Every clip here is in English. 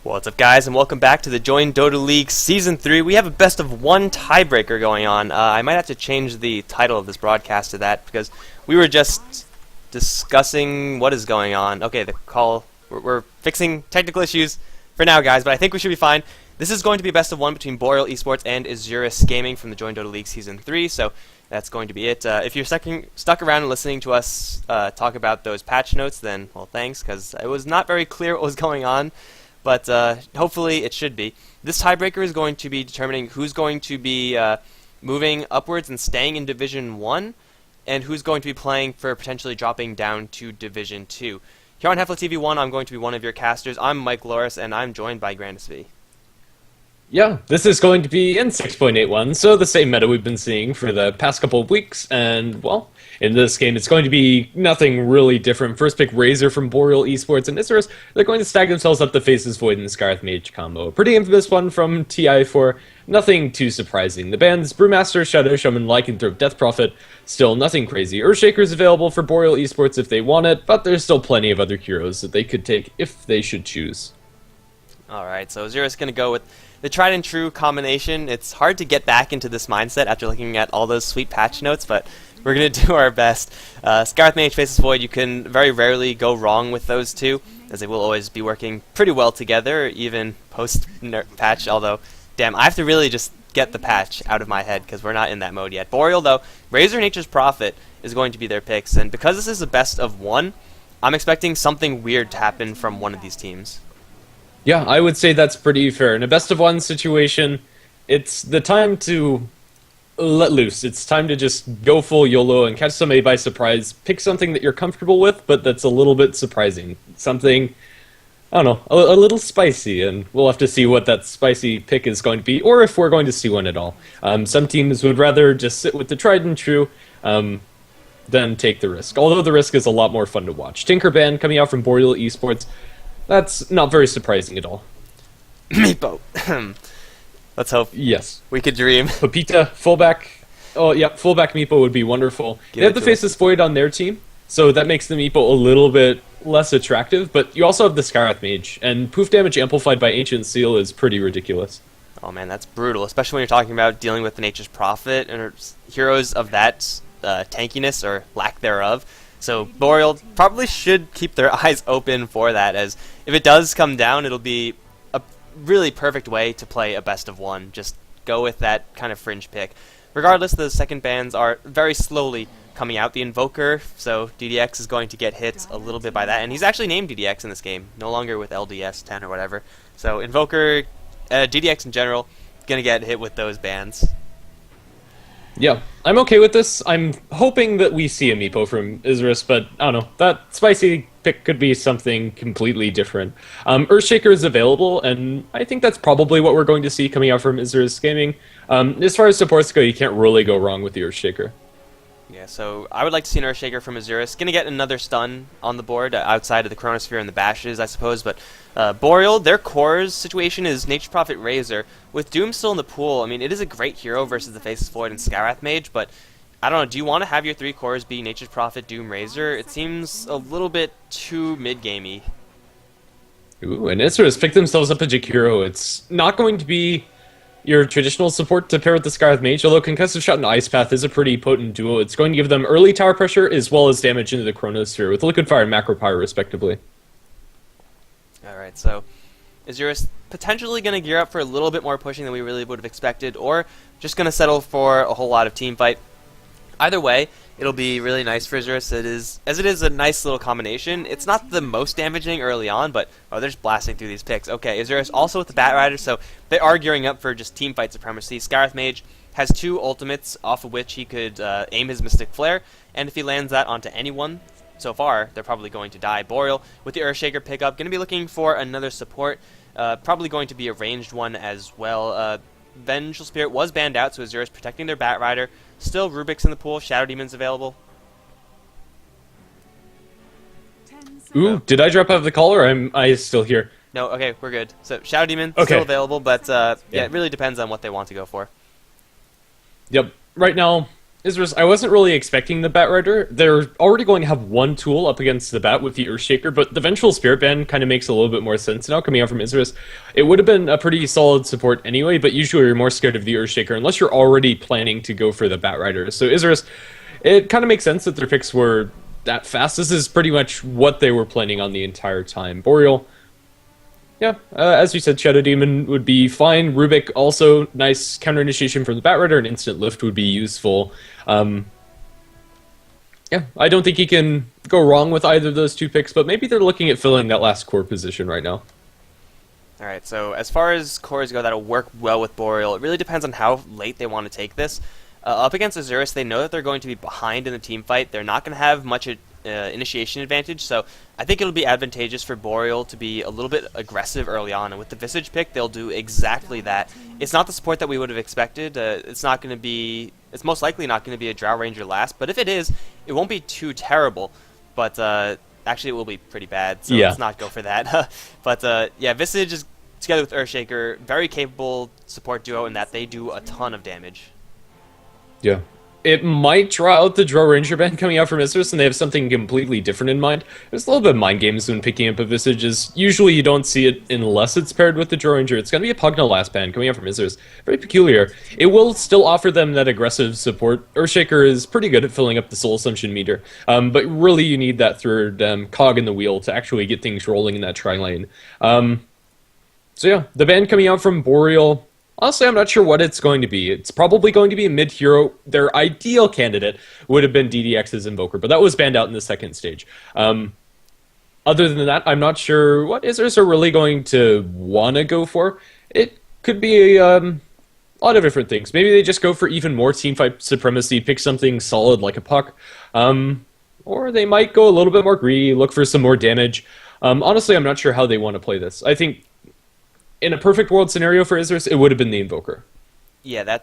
What's up, guys, and welcome back to the Join Dota League Season 3. We have a best of one tiebreaker going on. I might have to change the title of this broadcast to that because we were just discussing what is going on. Okay, the call, we're fixing technical issues for now, guys, but I think we should be fine. This is going to be a best of one between Boreal Esports and Isurus Gaming from the Join Dota League Season 3, so that's going to be it. If you're stuck around and listening to us talk about those patch notes, then, well, thanks, because it was not very clear what was going on. But hopefully it should be. This tiebreaker is going to be determining who's going to be moving upwards and staying in Division 1, and who's going to be playing for potentially dropping down to Division 2. Here on HeflaTV 1, I'm going to be one of your casters. I'm Mike Loris, and I'm joined by Grandis V. Yeah, this is going to be in 6.81, so the same meta we've been seeing for the past couple of weeks, and, well, in this game it's going to be nothing really different. First pick Razor from Boreal Esports and Isurus. They're going to stack themselves up the Faces Void and Scarth Mage combo. A pretty infamous one from TI4, nothing too surprising. The bands Brewmaster, Shadow Shaman, Lycanthrope, Death Prophet, still nothing crazy. Earthshaker is available for Boreal Esports if they want it, but there's still plenty of other heroes that they could take if they should choose. Alright, so Isurus is going to go with the tried and true combination. It's hard to get back into this mindset after looking at all those sweet patch notes, but we're going to do our best. Scarth Mage, Faces Void, you can very rarely go wrong with those two, as they will always be working pretty well together, even post-patch, although, damn, I have to really just get the patch out of my head, because we're not in that mode yet. Boreal, though, Razor Nature's Prophet is going to be their picks, and because this is a best of one, I'm expecting something weird to happen from one of these teams. Yeah, I would say that's pretty fair. In a best of one situation, it's the time to let loose. It's time to just go full YOLO and catch somebody by surprise. Pick something that you're comfortable with, but that's a little bit surprising. Something, I don't know, a little spicy, and we'll have to see what that spicy pick is going to be, or if we're going to see one at all. Some teams would rather just sit with the tried and true than take the risk, although the risk is a lot more fun to watch. Tinkerband coming out from Boreal Esports. That's not very surprising at all. Meepo. Let's hope. Yes. We could dream. Pepita, fullback. Oh, yeah, fullback Meepo would be wonderful. They have the Faceless Void on their team, so that makes the Meepo a little bit less attractive, but you also have the Scarth Mage, and poof damage amplified by Ancient Seal is pretty ridiculous. Oh man, that's brutal, especially when you're talking about dealing with the Nature's Prophet, and heroes of that tankiness, or lack thereof. So Boreal probably should keep their eyes open for that, as if it does come down, it'll be a really perfect way to play a best of one. Just go with that kind of fringe pick. Regardless, the second bans are very slowly coming out. The Invoker, so DDX is going to get hit a little bit by that, and he's actually named DDX in this game, no longer with LDS 10 or whatever. So Invoker, DDX in general, going to get hit with those bans. Yeah, I'm okay with this. I'm hoping that we see a Meepo from Isurus, but I don't know. That spicy pick could be something completely different. Earthshaker is available, and I think that's probably what we're going to see coming out from Isurus Gaming. As far as supports go, you can't really go wrong with the Earthshaker. Yeah, so I would like to see an Earthshaker from Isurus. Gonna get another stun on the board outside of the Chronosphere and the Bashes, I suppose, but Boreal, their cores situation is Nature's Prophet Razor. With Doom still in the pool, I mean, it is a great hero versus the Faceless Void and Scarth Mage, but I don't know, do you want to have your three cores be Nature's Prophet, Doom, Razor? It seems a little bit too mid-gamey. Ooh, and Isurus picked themselves up a Jakiro. It's not going to be your traditional support to pair with the Scarth Mage, although Concussive Shot and Ice Path is a pretty potent duo. It's going to give them early tower pressure as well as damage into the Chronosphere with Liquid Fire and Macro Power, respectively. Alright, so Isurus potentially going to gear up for a little bit more pushing than we really would have expected, or just going to settle for a whole lot of team fight. Either way, it'll be really nice for Isurus. As it is a nice little combination. It's not the most damaging early on, but oh, they're just blasting through these picks. Okay, Isurus also with the Bat Rider, so they are gearing up for just team fight supremacy. Scarth Mage has two ultimates off of which he could aim his Mystic Flare, and if he lands that onto anyone, so far, they're probably going to die. Boreal, with the Earthshaker pickup, going to be looking for another support, probably going to be a ranged one as well. Vengeful Spirit was banned out, so Isurus protecting their Bat Rider. Still Rubik's in the pool, Shadow Demon's available. Ooh, did I drop out of the call, or am I still here? No, okay, we're good. So Shadow Demon, okay, still available, but yeah, it really depends on what they want to go for. Yep. Right now, Isurus, I wasn't really expecting the Bat Rider. They're already going to have one tool up against the Bat with the Earthshaker, but the Vengeful Spirit Band kind of makes a little bit more sense now coming out from Isurus. It would have been a pretty solid support anyway, but usually you're more scared of the Earthshaker unless you're already planning to go for the Bat Rider. So Isurus, it kind of makes sense that their picks were that fast. This is pretty much what they were planning on the entire time. Boreal, yeah, as you said, Shadow Demon would be fine. Rubik, also nice counter initiation from the Bat Rider, and Instant Lift would be useful. Yeah, I don't think he can go wrong with either of those two picks, but maybe they're looking at filling that last core position right now. Alright, so as far as cores go, that'll work well with Boreal. It really depends on how late they want to take this. Up against Isurus, they know that they're going to be behind in the team fight. They're not going to have much initiation advantage, so I think it'll be advantageous for Boreal to be a little bit aggressive early on, and with the Visage pick, they'll do exactly that. It's not the support that we would have expected. It's most likely not going to be a Drow Ranger last, but if it is, it won't be too terrible, but actually it will be pretty bad, so let's not go for that. But yeah, Visage is, together with Earthshaker, very capable support duo in that they do a ton of damage. Yeah. It might draw out the Drow Ranger band coming out from Isurus, and they have something completely different in mind. There's a little bit of mind games when picking up a Visage. Usually you don't see it unless it's paired with the Drow Ranger. It's going to be a Pugna last band coming out from Isurus. Very peculiar. It will still offer them that aggressive support. Earthshaker is pretty good at filling up the Soul Assumption meter, but really you need that third cog in the wheel to actually get things rolling in that tri-lane. So yeah, the band coming out from Boreal, honestly, I'm not sure what it's going to be. It's probably going to be a mid-hero. Their ideal candidate would have been DDX's Invoker, but that was banned out in the second stage. Other than that, I'm not sure what Isurus are really going to want to go for. It could be a lot of different things. Maybe they just go for even more teamfight supremacy, pick something solid like a Puck, or they might go a little bit more greedy, look for some more damage. Honestly, I'm not sure how they want to play this. I think in a perfect world scenario for Isurus, it would have been the Invoker. Yeah,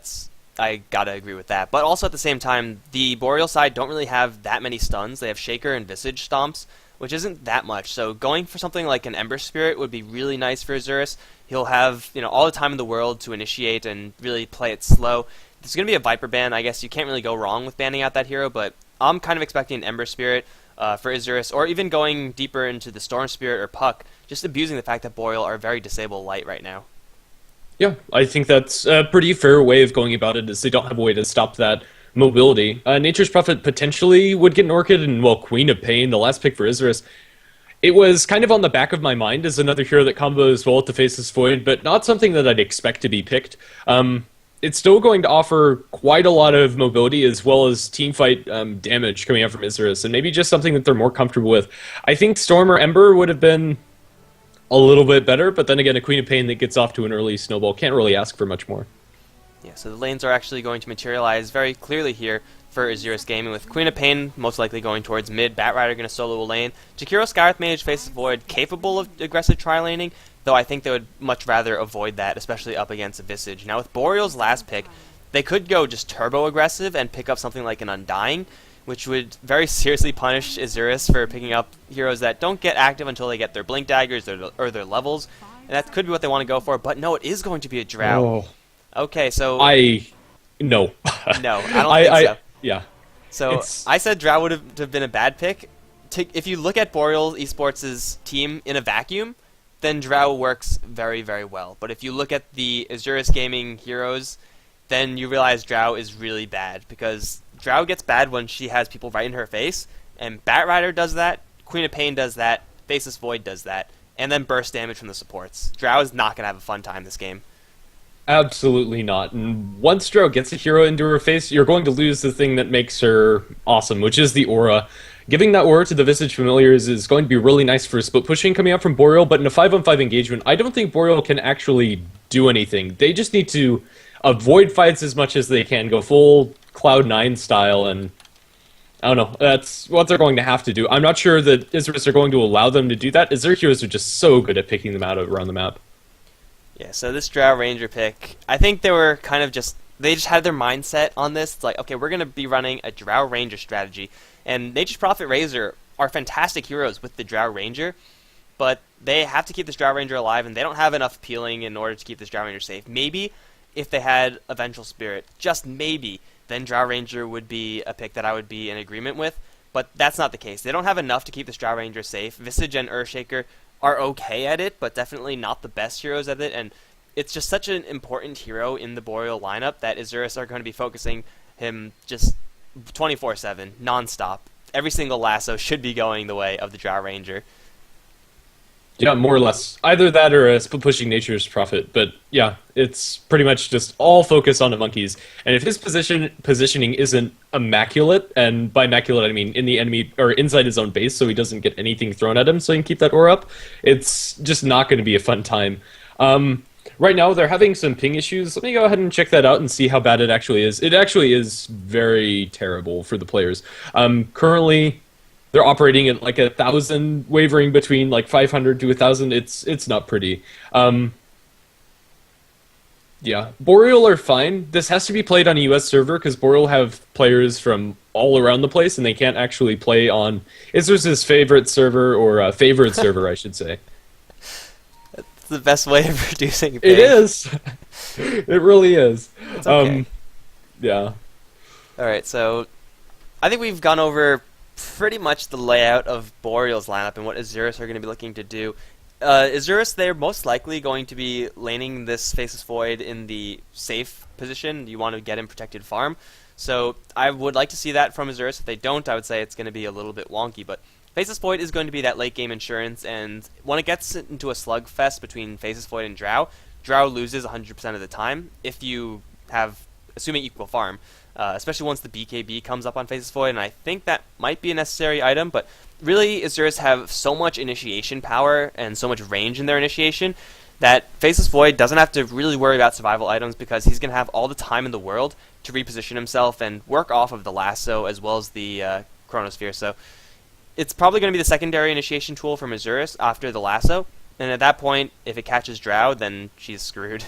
I gotta agree with that. But also at the same time, the Boreal side don't really have that many stuns. They have Shaker and Visage stomps, which isn't that much. So going for something like an Ember Spirit would be really nice for Isurus. He'll have, all the time in the world to initiate and really play it slow. There's gonna be a Viper ban. I guess you can't really go wrong with banning out that hero, but I'm kind of expecting an Ember Spirit for Isurus, or even going deeper into the Storm Spirit or Puck, just abusing the fact that Boreal are very disable light right now. Yeah, I think that's a pretty fair way of going about it, is they don't have a way to stop that mobility. Nature's Prophet potentially would get an Orchid, and, well, Queen of Pain, the last pick for Isurus. It was kind of on the back of my mind as another hero that combos well with the Faceless Void, but not something that I'd expect to be picked. It's still going to offer quite a lot of mobility as well as teamfight damage coming out from Isurus, and maybe just something that they're more comfortable with. I think Storm or Ember would have been a little bit better, but then again, a Queen of Pain that gets off to an early snowball can't really ask for much more. Yeah, so the lanes are actually going to materialize very clearly here for Isurus Gaming, with Queen of Pain most likely going towards mid, Bat Rider going to solo a lane, Jakiro Skywrath Mage, Faceless Void, capable of aggressive tri-laning, though I think they would much rather avoid that, especially up against a Visage. Now with Boreal's last pick, they could go just turbo aggressive and pick up something like an Undying, which would very seriously punish Isurus for picking up heroes that don't get active until they get their Blink Daggers or their levels, and that could be what they want to go for, but no, it is going to be a Drow. Oh. Okay, so... No. No, I don't think so. Yeah. So I said Drow would have been a bad pick. If you look at Boreal Esports' team in a vacuum, then Drow works very, very well. But if you look at the Isurus Gaming heroes, then you realize Drow is really bad, because Drow gets bad when she has people right in her face, and Bat Rider does that, Queen of Pain does that, Faceless Void does that, and then burst damage from the supports. Drow is not going to have a fun time this game. Absolutely not. And once Drow gets a hero into her face, you're going to lose the thing that makes her awesome, which is the aura. Giving that aura to the Visage Familiars is going to be really nice for split pushing coming out from Boreal, but in a 5-on-5 engagement, I don't think Boreal can actually do anything. They just need to avoid fights as much as they can, go full Cloud9 style, and I don't know, that's what they're going to have to do. I'm not sure that Isurus are going to allow them to do that, as their heroes are just so good at picking them out around the map. Yeah, so this Drow Ranger pick, I think they were kind of they just had their mindset on this. It's like, okay, we're going to be running a Drow Ranger strategy. And Nature's Prophet Razor are fantastic heroes with the Drow Ranger, but they have to keep this Drow Ranger alive, and they don't have enough peeling in order to keep this Drow Ranger safe. Maybe if they had a Vengeful Spirit, just maybe, then Drow Ranger would be a pick that I would be in agreement with. But that's not the case. They don't have enough to keep this Drow Ranger safe. Visage and Earthshaker are okay at it, but definitely not the best heroes at it. And it's just such an important hero in the Boreal lineup that Isurus are going to be focusing him just 24/7, nonstop. Every single lasso should be going the way of the Drow Ranger. Yeah, more or less. Either that or a pushing Nature's Prophet. But yeah, it's pretty much just all focus on the monkeys. And if his positioning isn't immaculate, and by immaculate I mean in the enemy or inside his own base, so he doesn't get anything thrown at him, so he can keep that aura up, it's just not going to be a fun time. Right now they're having some ping issues. Let me go ahead and check that out and see how bad it actually is. It actually is very terrible for the players. Currently, they're operating at like 1,000, wavering between like 500 to 1,000. It's not pretty. Yeah, Boreal are fine. This has to be played on a US server because Boreal have players from all around the place, and they can't actually play on Isurus' favorite server, or favorite server, I should say. It's the best way of reducing ping. It is. It really is. It's okay. Yeah. Alright, so I think we've gone over pretty much the layout of Boreal's lineup and what Isurus are going to be looking to do. Isurus, they're most likely going to be laning this Faceless Void in the safe position. You want to get in protected farm. So I would like to see that from Isurus. If they don't, I would say it's going to be a little bit wonky. But Faceless Void is going to be that late game insurance, and when it gets into a slugfest between Faceless Void and Drow, Drow loses 100% of the time if you have, assuming equal farm. Especially once the BKB comes up on Faceless Void, and I think that might be a necessary item, but really Isurus have so much initiation power and so much range in their initiation that Faceless Void doesn't have to really worry about survival items because he's going to have all the time in the world to reposition himself and work off of the lasso as well as the chronosphere. So it's probably going to be the secondary initiation tool from Isurus after the lasso, and at that point, if it catches Drow, then she's screwed.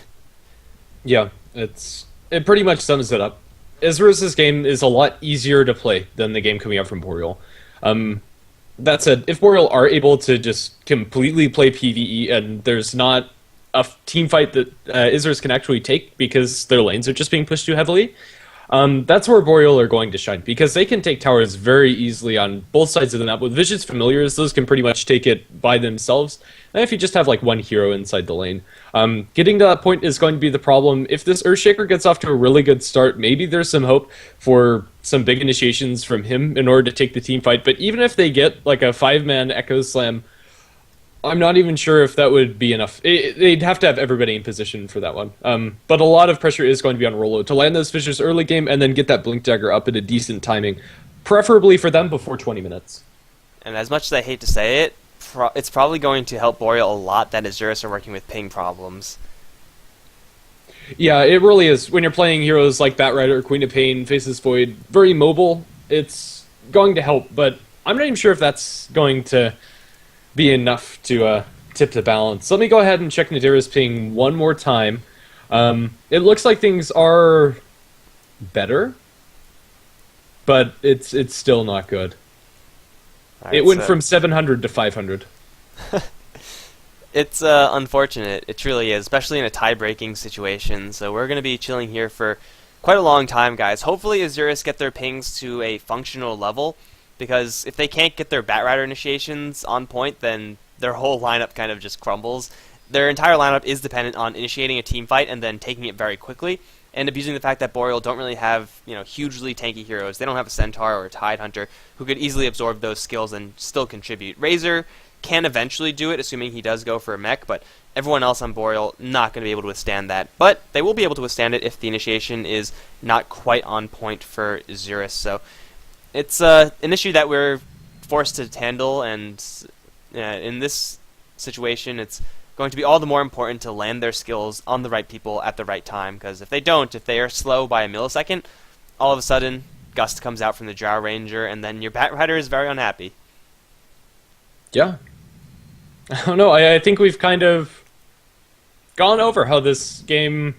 Yeah, it pretty much sums it up. Isurus' game is a lot easier to play than the game coming out from Boreal. That said, if Boreal are able to just completely play PvE and there's not a team fight that Isurus can actually take because their lanes are just being pushed too heavily, that's where Boreal are going to shine, because they can take towers very easily on both sides of the map. With Vision's Familiars, those can pretty much take it by themselves, and if you just have like one hero inside the lane. Getting to that point is going to be the problem. If this Earthshaker gets off to a really good start, maybe there's some hope for some big initiations from him in order to take the team fight, but even if they get like a 5-man Echo Slam, I'm not even sure if that would be enough. They'd have to have everybody in position for that one. But a lot of pressure is going to be on Rolo to land those Fissures early game and then get that Blink Dagger up at a decent timing, preferably for them before 20 minutes. And as much as I hate to say it, it's probably going to help Boreal a lot that Isurus are working with ping problems. Yeah, it really is. When you're playing heroes like Batrider, Queen of Pain, Faceless Void, very mobile, it's going to help, but I'm not even sure if that's going to be enough to tip the balance. Let me go ahead and check Nadira's ping one more time. It looks like things are better, but it's still not good. Right, it went from 700 to 500. It's unfortunate. It truly is, especially in a tie-breaking situation. So we're going to be chilling here for quite a long time, guys. Hopefully Isurus get their pings to a functional level, because if they can't get their Batrider initiations on point, then their whole lineup kind of just crumbles. Their entire lineup is dependent on initiating a team fight and then taking it very quickly, and abusing the fact that Boreal don't really have, hugely tanky heroes. They don't have a Centaur or a Tidehunter who could easily absorb those skills and still contribute. Razor can eventually do it, assuming he does go for a mech, but everyone else on Boreal not going to be able to withstand that. But they will be able to withstand it if the initiation is not quite on point for Isurus. So it's an issue that we're forced to handle, and in this situation, it's going to be all the more important to land their skills on the right people at the right time, because if they don't, if they are slow by a millisecond, all of a sudden, Gust comes out from the Drow Ranger, and then your Batrider is very unhappy. Yeah. I don't know, I think we've kind of gone over how this game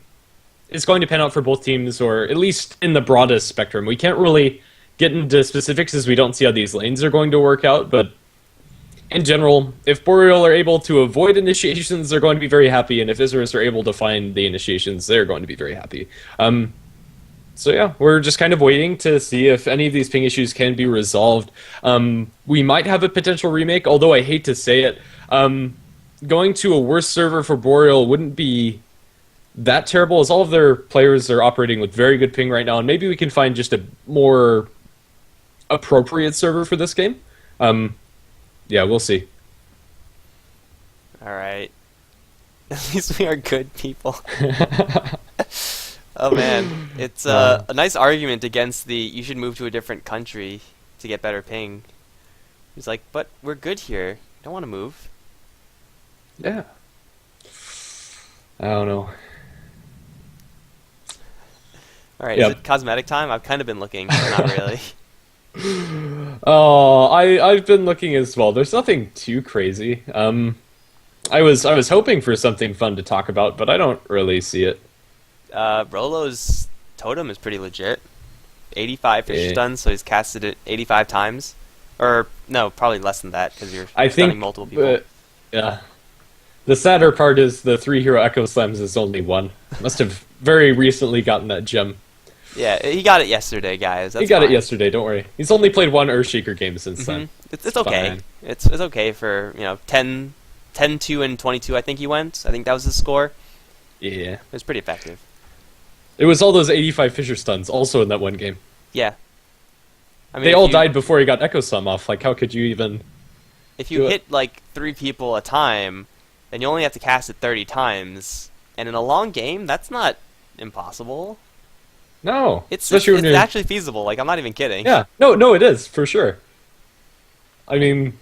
is going to pan out for both teams, or at least in the broadest spectrum. We can't really get into specifics as we don't see how these lanes are going to work out, but in general, if Boreal are able to avoid initiations, they're going to be very happy, and if Isurus are able to find the initiations, they're going to be very happy. So yeah, we're just kind of waiting to see if any of these ping issues can be resolved. We might have a potential remake, although I hate to say it. Going to a worse server for Boreal wouldn't be that terrible, as all of their players are operating with very good ping right now, and maybe we can find just a more appropriate server for this game. Yeah, we'll see. Alright. At least we are good people. Oh man, it's a nice argument against the you should move to a different country to get better ping. He's like, but we're good here. Don't want to move. Yeah. I don't know. Alright, Is it cosmetic time? I've kind of been looking, but not really. Oh, I've been looking as well. There's nothing too crazy. I was hoping for something fun to talk about, but I don't really see it. Rolo's totem is pretty legit. 85 fish stuns, so he's casted it 85 times. Or, no, probably less than that, because you're stunning multiple people. Yeah. The sadder part is the 3-hero Echo Slams is only one. Must have very recently gotten that gem. Yeah, he got it yesterday, guys. That's he got fine. it yesterday, don't worry. He's only played one Earthshaker game since then. It's okay. Fine. It's okay for, 10, 2, and 22, I think he went. I think that was his score. Yeah. It was pretty effective. It was all those 85 Fisher stuns also in that one game. Yeah. I mean, they all died before he got Echo Slam off. Like, how could you even... If you hit, 3 people a time, then you only have to cast it 30 times. And in a long game, that's not impossible. No. It's actually feasible. Like, I'm not even kidding. Yeah. No, it is, for sure. I mean,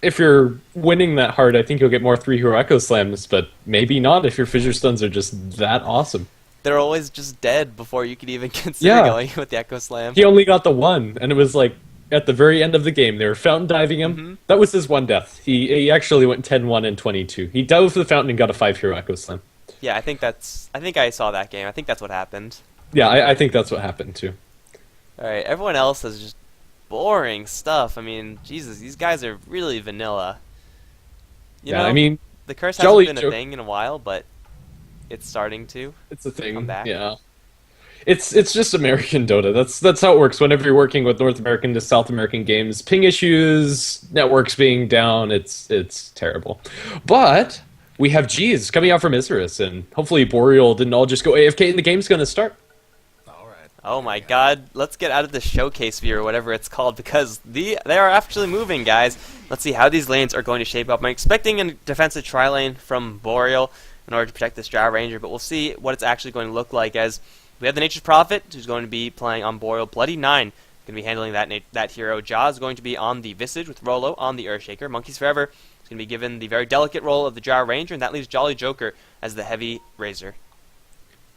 if you're winning that hard, I think you'll get more 3-hero Echo Slams, but maybe not if your Fissure Stuns are just that awesome. They're always just dead before you could even consider going with the Echo Slam. He only got the one, and it was like at the very end of the game. They were fountain diving him. That was his one death. He actually went 10-1 and 22. He dove the fountain and got a 5-hero Echo Slam. Yeah, I think I saw that game. I think that's what happened. Yeah, I think that's what happened too. Alright, everyone else has just boring stuff. I mean, Jesus, these guys are really vanilla. You know, I mean, the curse hasn't been a thing in a while, but it's starting to. It's a thing. Come back. Yeah. It's just American Dota. That's how it works whenever you're working with North American to South American games. Ping issues, networks being down, it's terrible. But we have G's coming out from Isurus, and hopefully Boreal didn't all just go AFK and the game's gonna start. Oh my god, let's get out of the showcase view or whatever it's called, because they are actually moving, guys. Let's see how these lanes are going to shape up. I'm expecting a defensive tri-lane from Boreal in order to protect this Drow Ranger, but we'll see what it's actually going to look like, as we have the Nature's Prophet, who's going to be playing on Boreal. Bloody 9 going to be handling that hero. Jaw is going to be on the Visage with Rolo on the Earthshaker. Monkeys Forever is going to be given the very delicate role of the Drow Ranger, and that leaves Jolly Joker as the heavy Razor.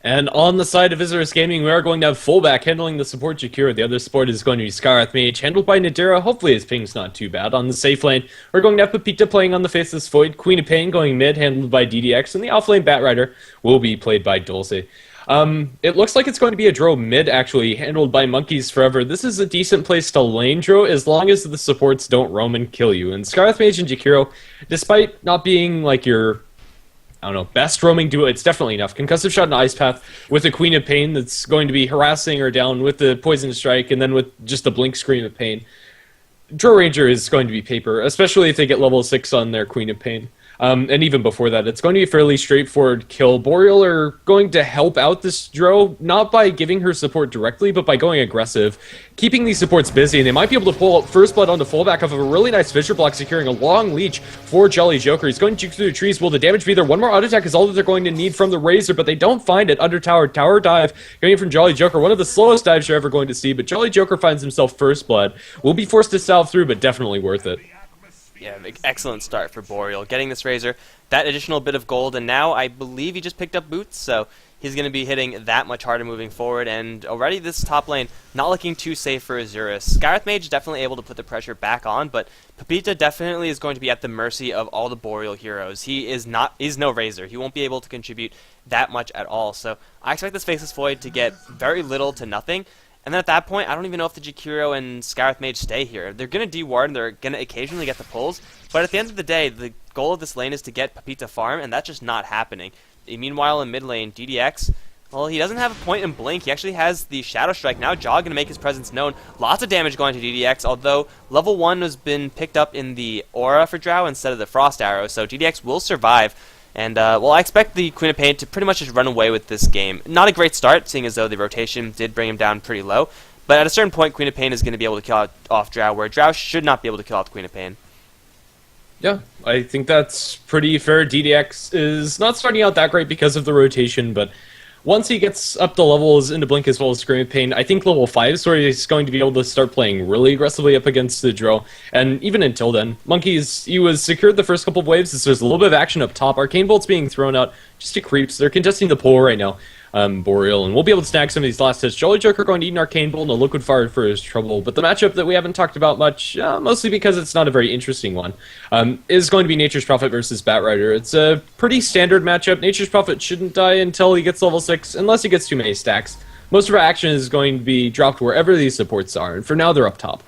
And on the side of Isurus Gaming, we are going to have fullback handling the support Jakira. The other support is going to be Scarrath Mage, handled by Nadira. Hopefully his ping's not too bad. On the safe lane, we're going to have Pepita playing on the Faceless Void, Queen of Pain going mid, handled by DDX, and the off lane Batrider will be played by Dulce. It looks like it's going to be a Dro mid, actually, handled by Monkeys Forever. This is a decent place to lane Dro, as long as the supports don't roam and kill you. And Scarrath Mage and Jakiro, despite not being like your... I don't know, best roaming duo, it's definitely enough. Concussive Shot and Ice Path with a Queen of Pain that's going to be harassing her down with the Poison Strike, and then with just the Blink Scream of Pain. Drow Ranger is going to be paper, especially if they get level 6 on their Queen of Pain. And even before that, it's going to be a fairly straightforward kill. Boreal are going to help out this Drow, not by giving her support directly, but by going aggressive, keeping these supports busy, and they might be able to pull out First Blood onto fullback off of a really nice Fissure Block, securing a long leech for Jolly Joker. He's going to juke through the trees. Will the damage be there? One more auto attack is all that they're going to need from the Razor, but they don't find it. Under tower dive going in from Jolly Joker, one of the slowest dives you're ever going to see, but Jolly Joker finds himself First Blood. Will be forced to salve through, but definitely worth it. Yeah, excellent start for Boreal, getting this Razor, that additional bit of gold, and now I believe he just picked up boots, so he's going to be hitting that much harder moving forward, and already this top lane not looking too safe for Isurus. Scarrath Mage definitely able to put the pressure back on, but Pepita definitely is going to be at the mercy of all the Boreal heroes. He's no Razor. He won't be able to contribute that much at all, so I expect this Faceless Void to get very little to nothing. And then at that point, I don't even know if the Jakiro and Scarrath Mage stay here. They're going to deward, and they're going to occasionally get the pulls, but at the end of the day, the goal of this lane is to get Pepita farm, and that's just not happening. Meanwhile, in mid lane, DDX Well, he doesn't have a point in Blink. He actually has the Shadow Strike. Now Jaw going to make his presence known. Lots of damage going to DDX, although level 1 has been picked up in the Aura for Drow instead of the Frost Arrow, so DDX will survive. And, well, I expect the Queen of Pain to pretty much just run away with this game. Not a great start, seeing as though the rotation did bring him down pretty low, but at a certain point, Queen of Pain is going to be able to kill off Drow, where Drow should not be able to kill off the Queen of Pain. Yeah, I think that's pretty fair. DDX is not starting out that great because of the rotation, but once he gets up the levels into Blink as well as Scream of Pain, I think level 5 is where he's going to be able to start playing really aggressively up against the Drill. And even until then, Monkeys, he was secured the first couple of waves, as there's a little bit of action up top. Arcane Bolt's being thrown out just to creeps. They're contesting the pole right now, Boreal, and we'll be able to snag some of these last hits. Jolly Joker going to eat an Arcane Bolt and a Liquid Fire for his trouble, but the matchup that we haven't talked about much, mostly because it's not a very interesting one, is going to be Nature's Prophet versus Batrider. It's a pretty standard matchup. Nature's Prophet shouldn't die until he gets level 6, unless he gets too many stacks. Most of our action is going to be dropped wherever these supports are, and for now they're up top.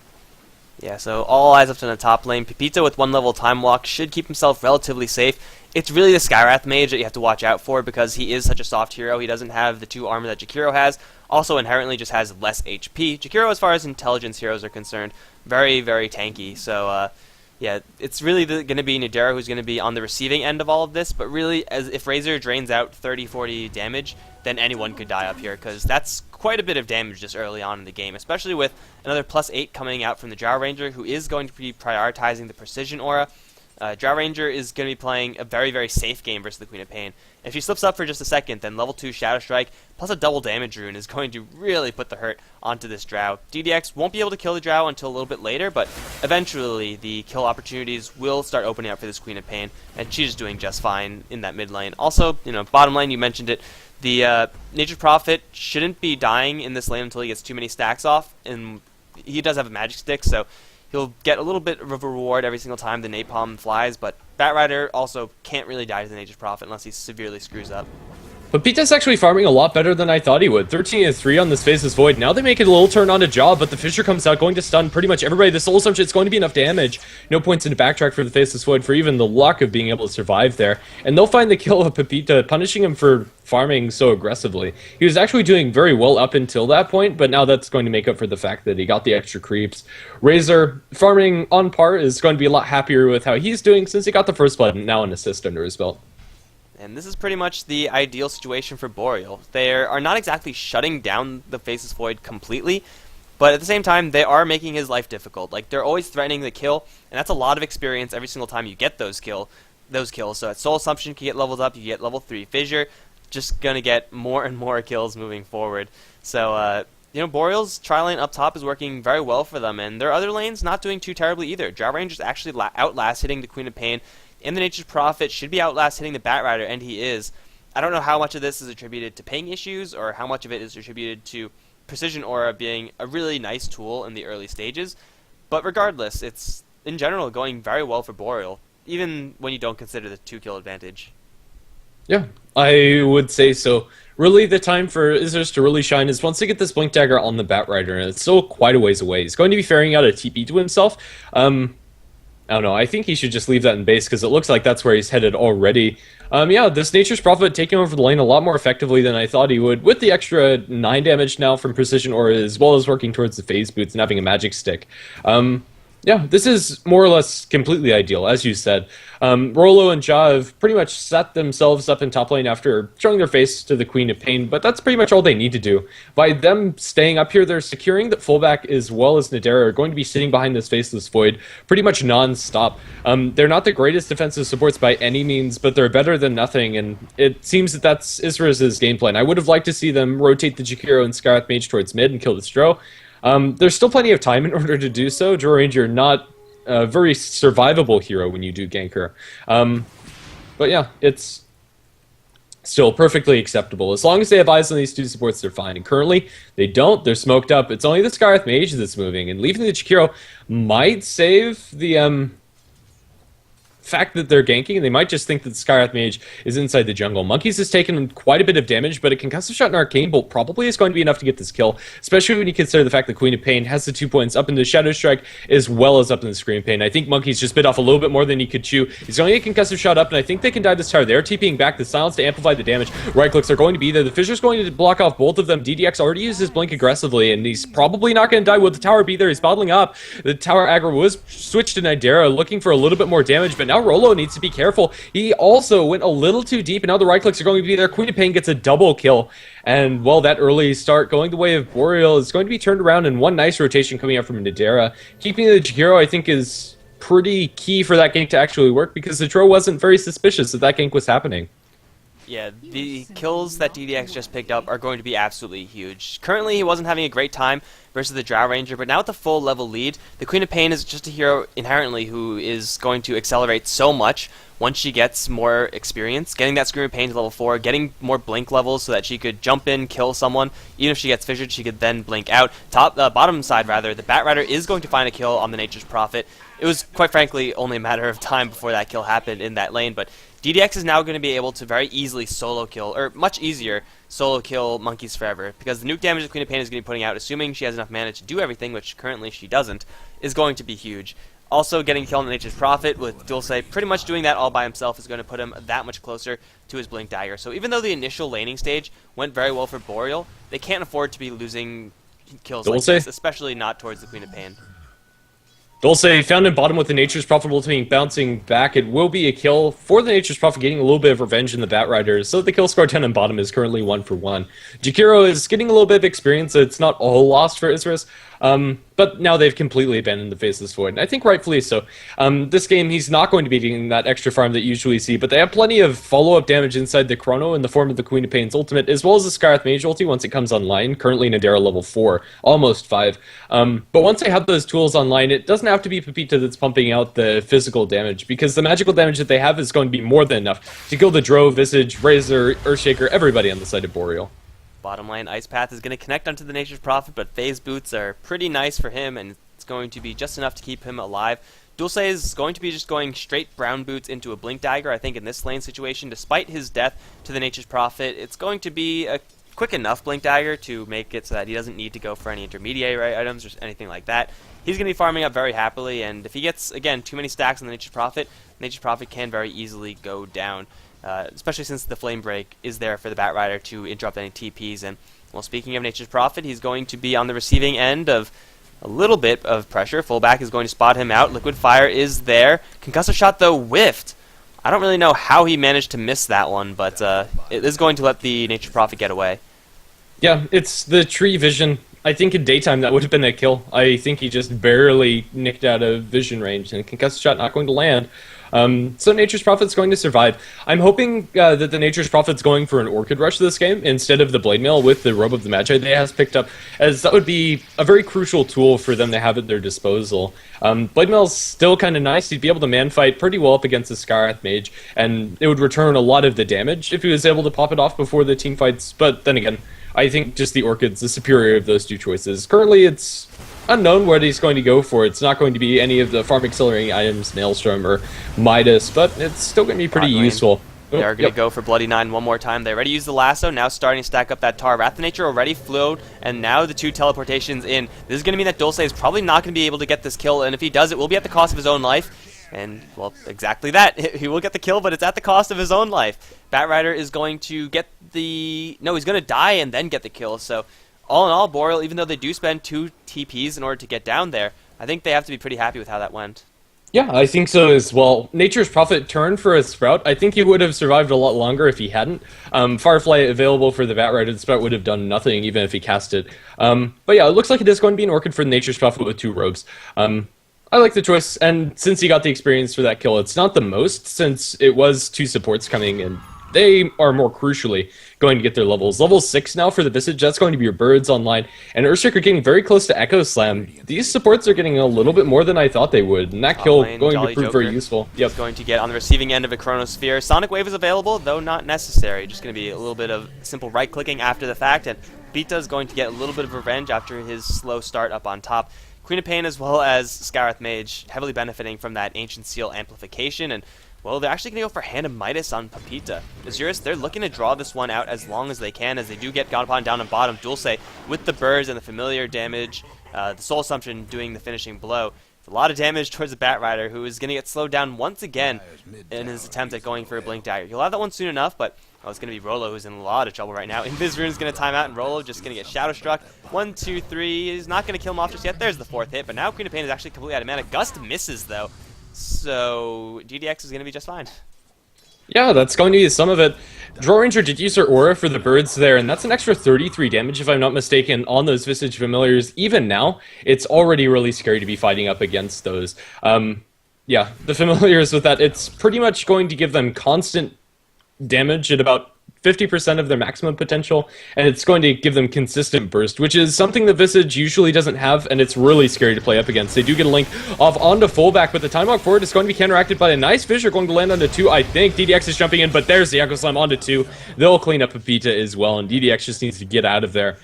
Yeah, so all eyes up to the top lane. Pepito with 1 level Time Walk should keep himself relatively safe. It's really the Skywrath mage that you have to watch out for because he is such a soft hero. He doesn't have the 2 armor that Jakiro has. Also inherently just has less HP. Jakiro, as far as intelligence heroes are concerned, very, very tanky. So, yeah, it's really going to be Nadera who's going to be on the receiving end of all of this. But really, as if Razor drains out 30-40 damage, then anyone could die up here because that's quite a bit of damage just early on in the game, especially with another +8 coming out from the Drow Ranger, who is going to be prioritizing the Precision Aura. Drow Ranger is going to be playing a very, very safe game versus the Queen of Pain. If she slips up for just a second, then level 2 Shadow Strike plus a double damage rune is going to really put the hurt onto this Drow. DDX won't be able to kill the Drow until a little bit later, but eventually the kill opportunities will start opening up for this Queen of Pain, and she's doing just fine in that mid lane. Also, bottom lane, you mentioned it, the Nature's Prophet shouldn't be dying in this lane until he gets too many stacks off, and he does have a magic stick, so he'll get a little bit of a reward every single time the napalm flies, but Batrider also can't really die to the Nature's Prophet unless he severely screws up. But Pita's actually farming a lot better than I thought he would. 13-3 on this Faceless Void. Now they make it a little turn on a Jaw, but the Fissure comes out, going to stun pretty much everybody. The Soul Assumption, it's going to be enough damage. No points in the backtrack for the Faceless Void for even the luck of being able to survive there. And they'll find the kill of Pepita, punishing him for farming so aggressively. He was actually doing very well up until that point, but now that's going to make up for the fact that he got the extra creeps. Razor, farming on par, is going to be a lot happier with how he's doing since he got the first blood and now an assist under his belt. And this is pretty much the ideal situation for Boreal. They are not exactly shutting down the Faceless Void completely, but at the same time, they are making his life difficult. Like, they're always threatening the kill, and that's a lot of experience every single time you get those kills. So at Soul Assumption can get leveled up, you get level 3 Fissure, just gonna get more and more kills moving forward. So, Boreal's tri-lane up top is working very well for them, and their other lanes not doing too terribly either. Drow Ranger's actually outlast hitting the Queen of Pain, and the Nature's Prophet should be outlast hitting the Batrider, and he is. I don't know how much of this is attributed to ping issues, or how much of it is attributed to Precision Aura being a really nice tool in the early stages, but regardless, it's, in general, going very well for Boreal, even when you don't consider the 2-kill advantage. Yeah, I would say so. Really, the time for Isurus to really shine is once they get this Blink Dagger on the Batrider, and it's still quite a ways away. He's going to be ferrying out a TP to himself. I don't know, I think he should just leave that in base, because it looks like that's where he's headed already. Yeah, this Nature's Prophet taking over the lane a lot more effectively than I thought he would, with the extra 9 damage now from Precision Aura, as well as working towards the Phase Boots and having a Magic Stick. Yeah, this is more or less completely ideal, as you said. Rolo and Ja have pretty much set themselves up in top lane after showing their face to the Queen of Pain, but that's pretty much all they need to do. By them staying up here, they're securing that fullback as well as Nadera are going to be sitting behind this Faceless Void pretty much non-stop. They're not the greatest defensive supports by any means, but they're better than nothing, and it seems that that's Isurus' game plan. I would have liked to see them rotate the Jakiro and Skywrath Mage towards mid and kill the Stro. There's still plenty of time in order to do so. Drow Ranger, not a very survivable hero when you do gank her. But yeah, it's still perfectly acceptable. As long as they have eyes on these 2 supports, they're fine. And currently, they don't. They're smoked up. It's only the Skywrath Mage that's moving. And leaving the Jakiro might save the fact that they're ganking, they might just think that Skywrath Mage is inside the jungle. Monkeys has taken quite a bit of damage, but a Concussive Shot and Arcane Bolt probably is going to be enough to get this kill, especially when you consider the fact that Queen of Pain has the 2 points up in the Shadow Strike as well as up in the Scream Pain. I think Monkey's just bit off a little bit more than he could chew. He's going to get Concussive Shot up, and I think they can die this tower. They're TPing back, the Silence to amplify the damage. Right clicks are going to be there. The Fissure's going to block off both of them. DDX already used his Blink aggressively, and he's probably not going to die. Will the tower be there? He's bottling up. The tower aggro was switched to Nidera, looking for a little bit more damage, but now Rolo needs to be careful. He also went a little too deep, and now the right clicks are going to be there. Queen of Pain gets a double kill, and well, that early start going the way of Boreal is going to be turned around, and one nice rotation coming out from Nidera. Keeping the Jakiro, I think, is pretty key for that gank to actually work, because the Tro wasn't very suspicious that that gank was happening. Yeah, the kills that DDX just picked up are going to be absolutely huge. Currently, he wasn't having a great time versus the Drow Ranger, but now with the full level lead, the Queen of Pain is just a hero inherently who is going to accelerate so much once she gets more experience. Getting that Scream of Pain to level 4, getting more blink levels so that she could jump in, kill someone. Even if she gets fissured, she could then blink out. Bottom side, rather, the Bat Rider is going to find a kill on the Nature's Prophet. It was, quite frankly, only a matter of time before that kill happened in that lane, but DDX is now going to be able to very easily solo kill, or much easier, solo kill Monkeys Forever, because the nuke damage that Queen of Pain is going to be putting out, assuming she has enough mana to do everything, which currently she doesn't, is going to be huge. Also, getting killed on the Nature's Prophet, with Dulce pretty much doing that all by himself, is going to put him that much closer to his Blink Dagger. So even though the initial laning stage went very well for Boreal, they can't afford to be losing kills like this, especially not towards the Queen of Pain. Dulce found in bottom with the Nature's Prophet ultimating bouncing back. It will be a kill for the Nature's Prophet, getting a little bit of revenge in the Bat Riders. So the kill score 10 in bottom is currently 1-for-1. Jakiro is getting a little bit of experience. It's not all lost for Isurus. But now they've completely abandoned the Faceless Void, and I think rightfully so. This game, he's not going to be getting that extra farm that you usually see, but they have plenty of follow-up damage inside the Chrono in the form of the Queen of Pain's ultimate, as well as the Skywrath Mage ulti once it comes online, currently Nidera level 4, almost 5. But once they have those tools online, it doesn't have to be Pepita that's pumping out the physical damage, because the magical damage that they have is going to be more than enough to kill the Drow, Visage, Razor, Earthshaker, everybody on the side of Boreal. Bottom lane, Ice Path is going to connect onto the Nature's Prophet, but Phase Boots are pretty nice for him, and it's going to be just enough to keep him alive. Dulce is going to be just going straight Brown Boots into a Blink Dagger, I think, in this lane situation. Despite his death to the Nature's Prophet, it's going to be a quick enough Blink Dagger to make it so that he doesn't need to go for any intermediary items or anything like that. He's going to be farming up very happily, and if he gets, again, too many stacks on the Nature's Prophet can very easily go down. Especially since the Flame Break is there for the Bat Rider to interrupt any TPs. And, well, speaking of Nature's Prophet, he's going to be on the receiving end of a little bit of pressure. Fullback is going to spot him out. Liquid Fire is there. Concussive Shot, though, whiffed. I don't really know how he managed to miss that one, but it is going to let the Nature's Prophet get away. Yeah, it's the tree vision. I think in daytime that would have been a kill. I think he just barely nicked out of vision range, and Concussive Shot not going to land. So Nature's Prophet's going to survive. I'm hoping that the Nature's Prophet's going for an Orchid Rush this game instead of the Blade Mail with the Robe of the Magi they has picked up, as that would be a very crucial tool for them to have at their disposal. Blade Mail's still kind of nice. He'd be able to man-fight pretty well up against the Skywrath Mage, and it would return a lot of the damage if he was able to pop it off before the team fights, but then again, I think just the Orchid's the superior of those two choices. Currently, it's unknown what he's going to go for. It's not going to be any of the farm accelerating items, Maelstrom or Midas, but it's still going to be pretty useful. They're going to go for Bloody Nine one more time. They already used the lasso, now starting to stack up that tar. Wrath of Nature already flowed, and now the 2 teleportations in. This is going to mean that Dulce is probably not going to be able to get this kill, and if he does, it will be at the cost of his own life. And, well, exactly that. He will get the kill, but it's at the cost of his own life. Bat Rider is going to get the... No, he's going to die and then get the kill. So, all in all, Boreal, even though they do spend 2 TPs in order to get down there, I think they have to be pretty happy with how that went. Yeah, I think so as well. Nature's Prophet turned for a Sprout. I think he would have survived a lot longer if he hadn't. Firefly available for the Bat Rider. The Sprout would have done nothing even if he cast it. But yeah, it looks like it is going to be an Orchid for the Nature's Prophet with 2 robes. I like the choice, and since he got the experience for that kill, it's not the most, since it was 2 supports coming, and they are more crucially going to get their levels. Level 6 now for the Visage, that's going to be your Birds online, and Earthshaker getting very close to Echo Slam. These supports are getting a little bit more than I thought they would, and that kill going to prove very useful. Yep. He's going to get on the receiving end of a Chronosphere. Sonic Wave is available, though not necessary. Just going to be a little bit of simple right-clicking after the fact, and Pita is going to get a little bit of revenge after his slow start up on top. Queen of Pain as well as Skywrath Mage heavily benefiting from that Ancient Seal amplification, and well, they're actually going to go for Hand of Midas on Pepita. Isurus, they're looking to draw this one out as long as they can, as they do get God Upon down on bottom. Dulce with the birds and the familiar damage, the Soul Assumption doing the finishing blow. A lot of damage towards the Batrider, who is going to get slowed down once again in his attempt at going for a Blink Dagger. He'll have that one soon enough, but it's going to be Rolo who's in a lot of trouble right now. Invis Rune is going to time out, and Rolo just going to get Shadow Struck. 1, 2, 3. He's not going to kill him off just yet. There's the 4th hit, but now Queen of Pain is actually completely out of mana. Gust misses, though. So DDX is going to be just fine. Yeah, that's going to be some of it. Draw Ranger did use her aura for the birds there, and that's an extra 33 damage, if I'm not mistaken, on those Visage Familiars. Even now, it's already really scary to be fighting up against those. Yeah, the Familiars with that, it's pretty much going to give them constant damage at about 50% of their maximum potential, and it's going to give them consistent burst, which is something the Visage usually doesn't have, and it's really scary to play up against. They do get a link off onto fullback, but the time walk forward is going to be counteracted by a nice Fissure going to land onto 2. I think DDX is jumping in, but there's the Echo Slam onto 2. They'll clean up Pepita as well, and DDX just needs to get out of there.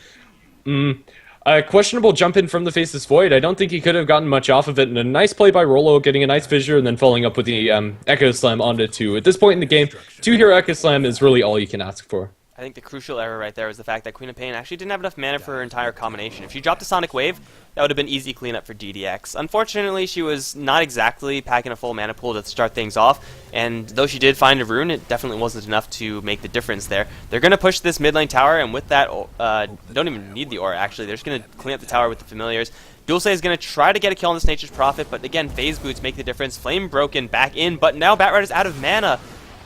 A questionable jump in from the Faceless Void. I don't think he could have gotten much off of it, and a nice play by Rolo, getting a nice Fissure, and then following up with the Echo Slam onto 2. At this point in the game, 2-hero Echo Slam is really all you can ask for. I think the crucial error right there was the fact that Queen of Pain actually didn't have enough mana for her entire combination. If she dropped a Sonic Wave, that would have been easy cleanup for DDX. Unfortunately, she was not exactly packing a full mana pool to start things off, and though she did find a rune, it definitely wasn't enough to make the difference there. They're going to push this mid lane tower, and with that, don't even need the aura, actually. They're just going to clean up the tower with the Familiars. Dulce is going to try to get a kill on this Nature's Prophet, but again, Phase Boots make the difference. Flame broken back in, but now Batrider's out of mana.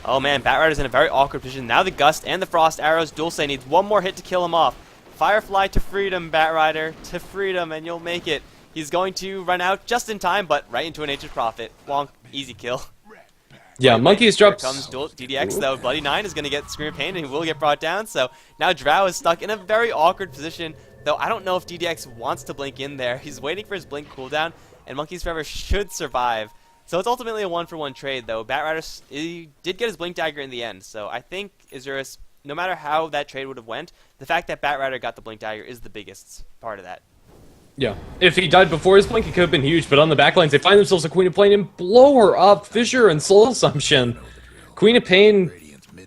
Oh man, Batrider's in a very awkward position. Now the Gust and the Frost Arrows. Dulce needs one more hit to kill him off. Firefly to freedom, Batrider. To freedom, and you'll make it. He's going to run out just in time, but right into a Nature's Prophet. Wonk. Easy kill. Yeah, Monkeys drops. Here comes DDX, though. Bloody 9 is going to get Scream of Pain, and he will get brought down. So now Drow is stuck in a very awkward position, though I don't know if DDX wants to blink in there. He's waiting for his blink cooldown, and Monkeys Forever should survive. So it's ultimately a 1-for-1 trade, though. Batrider he did get his Blink Dagger in the end, so I think Isurus, no matter how that trade would have went, the fact that Batrider got the Blink Dagger is the biggest part of that. Yeah, if he died before his blink, it could have been huge, but on the backlines, they find themselves a Queen of Pain and blow her up. Fissure and Soul Assumption. Queen of Pain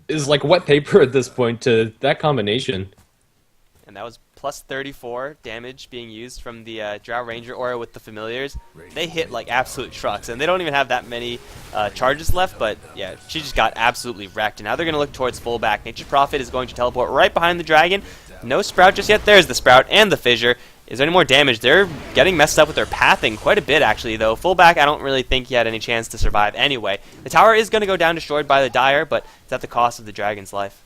is like wet paper at this point to that combination. And that was plus 34 damage being used from the Drow Ranger aura with the Familiars. They hit like absolute trucks, and they don't even have that many charges left, but yeah, she just got absolutely wrecked. And now they're going to look towards fullback. Nature's Prophet is going to teleport right behind the dragon. No Sprout just yet. There's the Sprout and the Fissure. Is there any more damage? They're getting messed up with their pathing quite a bit, actually, though. Fullback, I don't really think he had any chance to survive anyway. The tower is going to go down destroyed by the Dire, but it's at the cost of the dragon's life.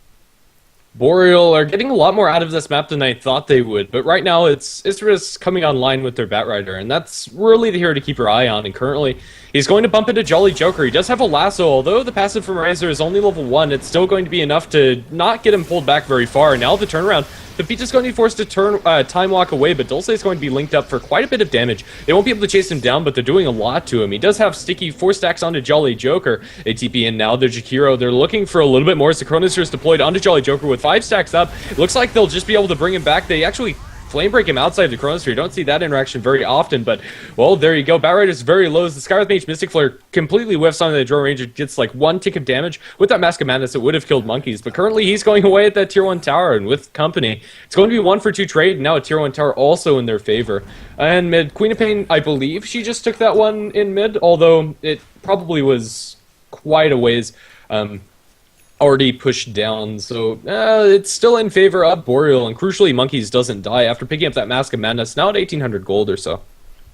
Boreal are getting a lot more out of this map than I thought they would, but right now it's Isurus coming online with their Batrider, and that's really the hero to keep your eye on, and currently he's going to bump into Jolly Joker. He does have a lasso, although the passive from Razor is only level 1, it's still going to be enough to not get him pulled back very far. Now the turnaround, Pepita's going to be forced to time walk away, but Dulce is going to be linked up for quite a bit of damage. They won't be able to chase him down, but they're doing a lot to him. He does have sticky 4 stacks onto Jolly Joker. They TP in now, they're Jakiro. They're looking for a little bit more. Synchronosaur is deployed onto Jolly Joker with 5 stacks up. It looks like they'll just be able to bring him back. They actually flame break him outside of the Chronosphere. You don't see that interaction very often, but, well, there you go. Batrider is very low. The Skywrath Mage Mystic Flare completely whiffs on the Draw Ranger, gets like 1 tick of damage. With that Mask of Madness, it would have killed Monkeys, but currently he's going away at that Tier 1 tower, and with company, it's going to be 1-for-2 trade, and now a Tier 1 tower also in their favor. And mid, Queen of Pain, I believe she just took that one in mid, although it probably was quite a ways already pushed down, so it's still in favor of Boreal, and crucially Monkeys doesn't die after picking up that Mask of Madness, now at 1800 gold or so.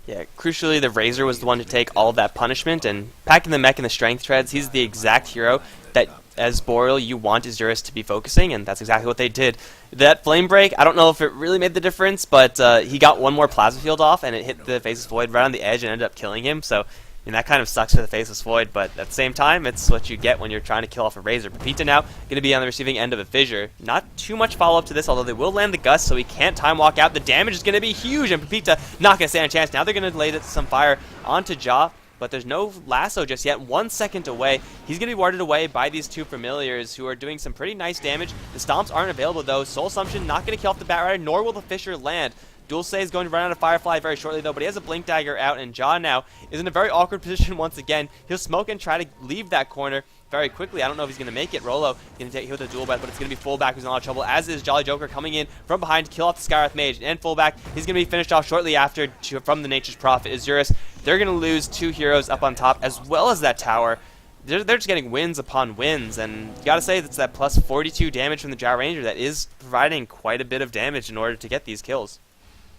Yeah, crucially the Razor was the one to take all of that punishment, and packing the mech and the strength treads, he's the exact hero that, as Boreal, you want Isurus to be focusing, and that's exactly what they did. That Flame Break, I don't know if it really made the difference, but he got one more Plasma Field off, and it hit the Faceless Void right on the edge and ended up killing him, so and that kind of sucks for the Faceless Void, but at the same time, it's what you get when you're trying to kill off a Razor. Pepita now going to be on the receiving end of a Fissure. Not too much follow-up to this, although they will land the Gust, so he can't time walk out. The damage is going to be huge, and Pepita not going to stand a chance. Now they're going to lay some fire onto Jaw, but there's no lasso just yet. 1 second away. He's going to be warded away by these 2 Familiars who are doing some pretty nice damage. The Stomps aren't available, though. Soul Assumption not going to kill off the Batrider, nor will the Fissure land. Dulce is going to run out of Firefly very shortly, though, but he has a Blink Dagger out, and John now is in a very awkward position once again. He'll smoke and try to leave that corner very quickly. I don't know if he's going to make it. Rolo going to take hit with a dual breath, but it's going to be fullback who's in a lot of trouble, as is Jolly Joker coming in from behind to kill off the Skywrath Mage. And fullback, he's going to be finished off shortly after from the Nature's Prophet, Isurus. They're going to lose 2 heroes up on top, as well as that tower. They're just getting wins upon wins, and you gotta say that's that plus 42 damage from the Drow Ranger that is providing quite a bit of damage in order to get these kills.